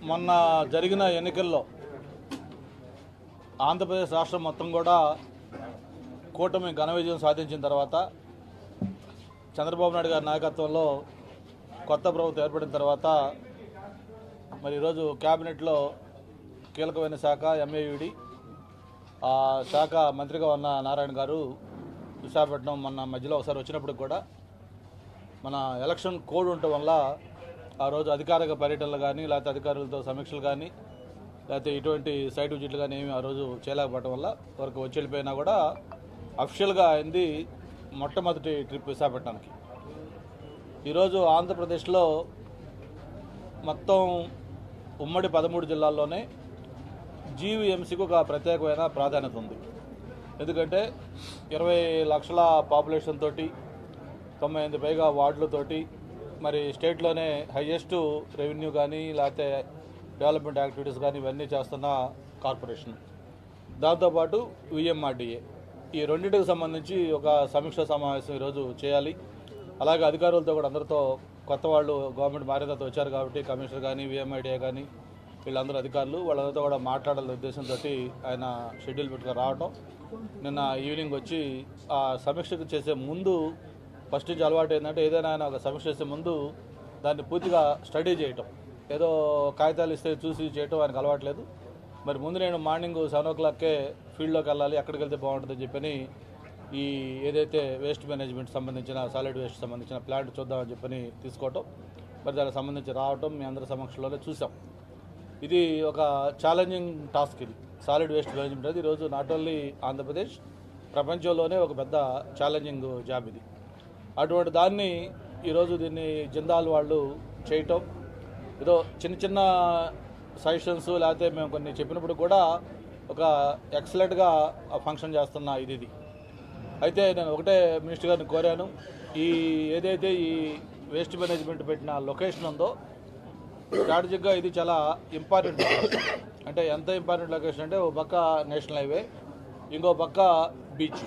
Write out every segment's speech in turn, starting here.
మొన్న జరిగిన ఎన్నికల్లో ఆంధ్రప్రదేశ్ రాష్ట్రం మొత్తం కూడా కూటమి ఘన విజయం సాధించిన తర్వాత చంద్రబాబు నాయుడు గారి నాయకత్వంలో కొత్త ప్రభుత్వం ఏర్పడిన తర్వాత మరి ఈరోజు క్యాబినెట్లో కీలకమైన శాఖ ఎంఏయుడి ఆ శాఖ మంత్రిగా ఉన్న నారాయణ గారు విశాఖపట్నం మొన్న మధ్యలో ఒకసారి వచ్చినప్పుడు కూడా మన ఎలక్షన్ కోడ్ ఉండటం వల్ల ఆ రోజు అధికారిక పర్యటనలు కానీ లేకపోతే అధికారులతో సమీక్షలు కానీ లేకపోతే ఇటువంటి సైట్ విజిట్లు కానీ ఏమి ఆ రోజు చేయలేకపోవడం వల్ల వరకు వచ్చి వెళ్ళిపోయినా కూడా అఫిషియల్గా అయింది మొట్టమొదటి ట్రిప్ విశాఖపట్నానికి. ఈరోజు ఆంధ్రప్రదేశ్లో మొత్తం ఉమ్మడి 13 జిల్లాల్లోనే జీవీఎంసీకి ఒక ప్రత్యేకమైన ప్రాధాన్యత ఉంది. ఎందుకంటే 20 లక్షల పాపులేషన్ తోటి 98 పైగా వార్డులతోటి మరి స్టేట్లోనే హైయెస్ట్ రెవెన్యూ కానీ లేకపోతే డెవలప్మెంట్ యాక్టివిటీస్ కానీ ఇవన్నీ చేస్తున్న కార్పొరేషన్. దాంతోపాటు విఎంఆర్డీఏ ఈ రెండింటికి సంబంధించి ఒక సమీక్ష సమావేశం ఈరోజు చేయాలి. అలాగే అధికారులతో కూడా అందరితో కొత్త వాళ్ళు గవర్నమెంట్ మారిన వచ్చారు కాబట్టి కమిషనర్ కానీ విఎంఆర్డీఏ కానీ వీళ్ళందరూ అధికారులు వాళ్ళందరితో కూడా మాట్లాడాలనే ఉద్దేశంతో ఆయన షెడ్యూల్ పెట్టుకుని రావటం. నిన్న ఈవినింగ్ వచ్చి ఆ సమీక్షకు చేసే ముందు ఫస్ట్ నుంచి అలవాటు ఏంటంటే ఏదైనా ఆయన ఒక సమీక్ష చేసే ముందు దాన్ని పూర్తిగా స్టడీ చేయటం, ఏదో కాగితాలు ఇస్తే చూసి చేయటం ఆయనకు అలవాట్లేదు. మరి ముందు నేను మార్నింగ్ 7 o'clockకే ఫీల్డ్లోకి వెళ్ళాలి, అక్కడికి వెళ్తే బాగుంటుందని చెప్పని ఈ ఏదైతే వేస్ట్ మేనేజ్మెంట్ సంబంధించిన సాలిడ్ వేస్ట్ సంబంధించిన ప్లాంట్ చూద్దామని చెప్పని తీసుకోవటం, మరి దానికి సంబంధించి రావటం మీ అందరి సమక్షంలోనే చూసాం. ఇది ఒక ఛాలెంజింగ్ టాస్క్. ఇది సాలిడ్ వేస్ట్ మేనేజ్మెంట్ అది ఈరోజు నాట్ ఓన్లీ ఆంధ్రప్రదేశ్, ప్రపంచంలోనే ఒక పెద్ద ఛాలెంజింగ్ జాబ్ ఇది. అటువంటి దాన్ని ఈరోజు దీన్ని జిందాల్ వాళ్ళు చేయటం, ఏదో చిన్న చిన్న సజెషన్స్ లేకపోతే మేము కొన్ని చెప్పినప్పుడు కూడా ఒక ఎక్సలెంట్గా ఫంక్షన్ చేస్తున్న ఇది. అయితే నేను ఒకటే మినిస్టర్ గారిని కోరాను, ఈ ఏదైతే ఈ వేస్ట్ మేనేజ్మెంట్ పెట్టిన లొకేషన్ ఉందో స్ట్రాటజిక్గా ఇది చాలా ఇంపార్టెంట్. అంటే ఎంత ఇంపార్టెంట్ లొకేషన్ అంటే ఓ పక్క నేషనల్ హైవే, ఇంకో పక్క బీచ్,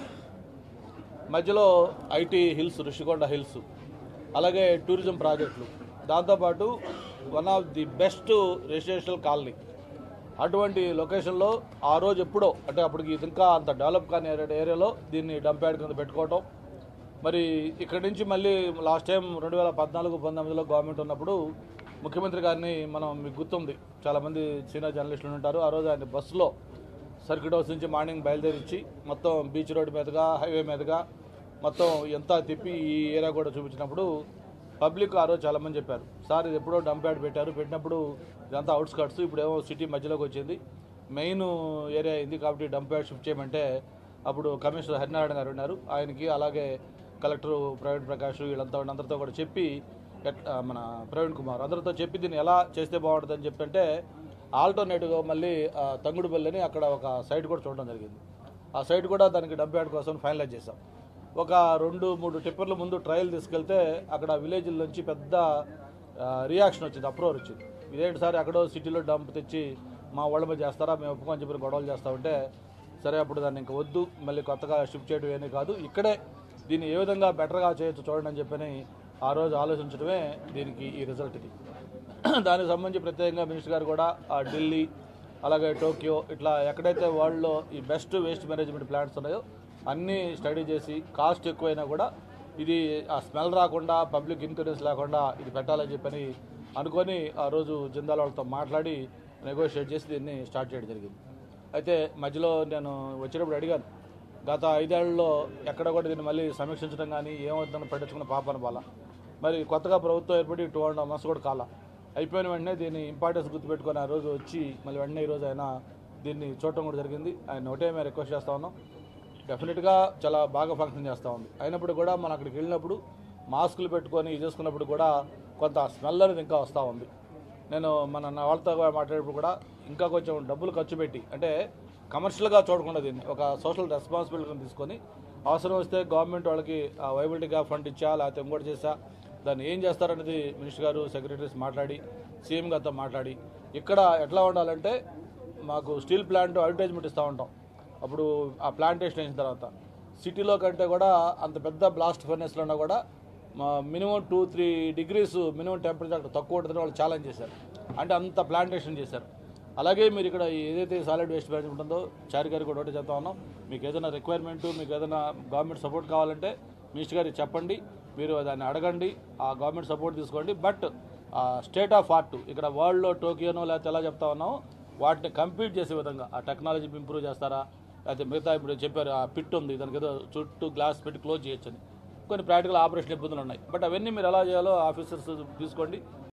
మధ్యలో ఐటీ హిల్స్, ఋషికొండ హిల్స్, అలాగే టూరిజం ప్రాజెక్టులు, దాంతోపాటు one of the best residential colony. అటువంటి లొకేషన్లో ఆ రోజు ఎప్పుడో అంటే అప్పటికి ఇది ఇంకా అంత డెవలప్ కాని ఏరియాలో దీన్ని డంప్ యార్డ్ కింద పెట్టుకోవటం. మరి ఇక్కడి నుంచి మళ్ళీ లాస్ట్ టైం 2014-19లో గవర్నమెంట్ ఉన్నప్పుడు ముఖ్యమంత్రి గారిని మీకు గుర్తుంది, చాలామంది సీనియర్ జర్నలిస్టులు ఉంటారు, ఆ రోజు ఆయన బస్సులో సర్క్యూట్ హౌస్ నుంచి మార్నింగ్ బయలుదేరించి మొత్తం బీచ్ రోడ్ మీదుగా హైవే మీదుగా మొత్తం ఎంత తిప్పి ఈ ఏరియా కూడా చూపించినప్పుడు పబ్లిక్ ఆ రోజు చాలామంది చెప్పారు, సార్ ఇది ఎప్పుడో డంప్ యార్డ్ పెట్టినప్పుడు ఇదంతా అవుట్స్కట్స్, ఇప్పుడు ఏమో సిటీ మధ్యలోకి వచ్చింది, మెయిన్ ఏరియా అయింది కాబట్టి డంప్ యార్డ్ షిఫ్ట్ చేయమంటే అప్పుడు కమిషనర్ హరినారాయణ గారు ఉన్నారు, ఆయనకి అలాగే కలెక్టర్ ప్రవీణ్ ప్రకాష్ వీళ్ళంతా అందరితో కూడా చెప్పి మన ప్రవీణ్ కుమార్ అందరితో చెప్పి దీన్ని ఎలా చేస్తే బాగుంటుందని చెప్తుంటే ఆల్టర్నేటివ్గా మళ్ళీ తంగుడుపల్లి అని అక్కడ ఒక సైట్ కూడా చూడడం జరిగింది. ఆ సైట్ కూడా దానికి డంప్ యార్డ్ కోసం ఫైనలైజ్ చేశాం. ఒక 2-3 టిప్పర్ల ముందు ట్రయల్ తీసుకెళ్తే అక్కడ విలేజ్ల నుంచి పెద్ద రియాక్షన్ వచ్చింది, అప్రోర్ వచ్చింది. ఇదేంటి సార్ ఎక్కడో సిటీలో డంప్ తెచ్చి మా వాళ్ళ మీద చేస్తారా, మేము ఒప్పుకొని చెప్పిన గొడవలు చేస్తూ ఉంటే సరే అప్పుడు దాన్ని ఇంకా వద్దు, మళ్ళీ కొత్తగా షిఫ్ట్ చేయడం ఏమీ కాదు, ఇక్కడే దీన్ని ఏ విధంగా బెటర్గా చేయొచ్చు చూడండి అని చెప్పని ఆ రోజు ఆలోచించడమే దీనికి ఈ రిజల్ట్ ఇది. దానికి సంబంధించి ప్రత్యేకంగా మినిస్టర్ గారు కూడా ఢిల్లీ అలాగే టోక్యో ఇట్లా ఎక్కడైతే వరల్డ్లో ఈ బెస్ట్ వేస్ట్ మేనేజ్మెంట్ ప్లాంట్స్ ఉన్నాయో అన్నీ స్టడీ చేసి కాస్ట్ ఎక్కువైనా కూడా ఇది ఆ స్మెల్ రాకుండా పబ్లిక్ ఇన్సూరెన్స్ లేకుండా ఇది పెట్టాలని చెప్పని అనుకొని ఆ రోజు జిందాల్ వాళ్ళతో మాట్లాడి నెగోషియేట్ చేసి దీన్ని స్టార్ట్ చేయడం జరిగింది. అయితే మధ్యలో నేను వచ్చేటప్పుడు అడిగాను, గత 5 ఏళ్లలో ఎక్కడ కూడా దీన్ని మళ్ళీ సమీక్షించడం కానీ ఏమవుతుందని పట్టించుకున్న పాపన బాల, మరి కొత్తగా ప్రభుత్వం ఏర్పడి 2.5 months కూడా కాల అయిపోయిన వెంటనే దీన్ని ఇంపార్టెన్స్ గుర్తుపెట్టుకొని ఆ రోజు వచ్చి మళ్ళీ వెంటనే ఈరోజు ఆయన దీన్ని చూడటం కూడా జరిగింది. ఆయన ఒకటే మేము రిక్వెస్ట్ చేస్తూ ఉన్నాం, డెఫినెట్గా చాలా బాగా ఫంక్షన్ చేస్తూ ఉంది. అయినప్పుడు కూడా మనం అక్కడికి వెళ్ళినప్పుడు మాస్కులు పెట్టుకొని చేసుకున్నప్పుడు కూడా కొంత స్మెల్ అనేది ఇంకా వస్తూ ఉంది. నేను నా వాళ్ళతో మాట్లాడేటప్పుడు కూడా ఇంకా కొంచెం డబ్బులు ఖర్చు పెట్టి అంటే కమర్షియల్గా చూడకుండా దీన్ని ఒక సోషల్ రెస్పాన్సిబిలిటీని తీసుకొని అవసరం వస్తే గవర్నమెంట్ వాళ్ళకి వైబిలిటీగా ఫండ్ ఇచ్చా లేకపోతే ఇంకోటి చేసా దాన్ని ఏం చేస్తారనేది మినిస్టర్ గారు సెక్రటరీస్ మాట్లాడి సీఎం గారితో మాట్లాడి ఇక్కడ ఎట్లా ఉండాలంటే మాకు స్టీల్ ప్లాంట్ అడ్వర్టైజ్మెంట్ ఇస్తూ ఉంటాం, అప్పుడు ఆ ప్లాంటేషన్ అయిన తర్వాత సిటీలో కంటే కూడా అంత పెద్ద బ్లాస్ట్ ఫర్నెస్లో ఉన్నా కూడా మినిమం 2-3 degrees మినిమం టెంపరేచర్ అక్కడ తక్కువ ఉంటుందని వాళ్ళు ఛాలెంజ్ చేశారు. అంటే అంత ప్లాంటేషన్ చేశారు. అలాగే మీరు ఇక్కడ ఏదైతే సాలిడ్ వేస్ట్ మేనేజ్మెంట్ ఉందో చారి గారికి కూడా ఒకటి చెప్తా ఉన్నాం, మీకు ఏదైనా రిక్వైర్మెంటు, మీకు ఏదైనా గవర్నమెంట్ సపోర్ట్ కావాలంటే మినిస్టర్ గారికి చెప్పండి, మీరు దాన్ని అడగండి, ఆ గవర్నమెంట్ సపోర్ట్ తీసుకోండి. బట్ స్టేట్ ఆఫ్ ఆర్ట్ ఇక్కడ వరల్డ్లో టోకియోనో లేకపోతే ఎలా చెప్తా ఉన్నాం వాటిని కంప్లీట్ చేసే విధంగా ఆ టెక్నాలజీ ఇంప్రూవ్ చేస్తారా, లేకపోతే మిగతా ఇప్పుడు చెప్పారు ఆ పిట్ ఉంది దానికి ఏదో చుట్టూ గ్లాస్ పెట్టి క్లోజ్ చేయొచ్చని కొన్ని ప్రాక్టికల్ ఆపరేషన్ ఇబ్బందులు ఉన్నాయి. బట్ అవన్నీ మీరు ఎలా చేయాలో ఆఫీసర్స్ తీసుకోండి.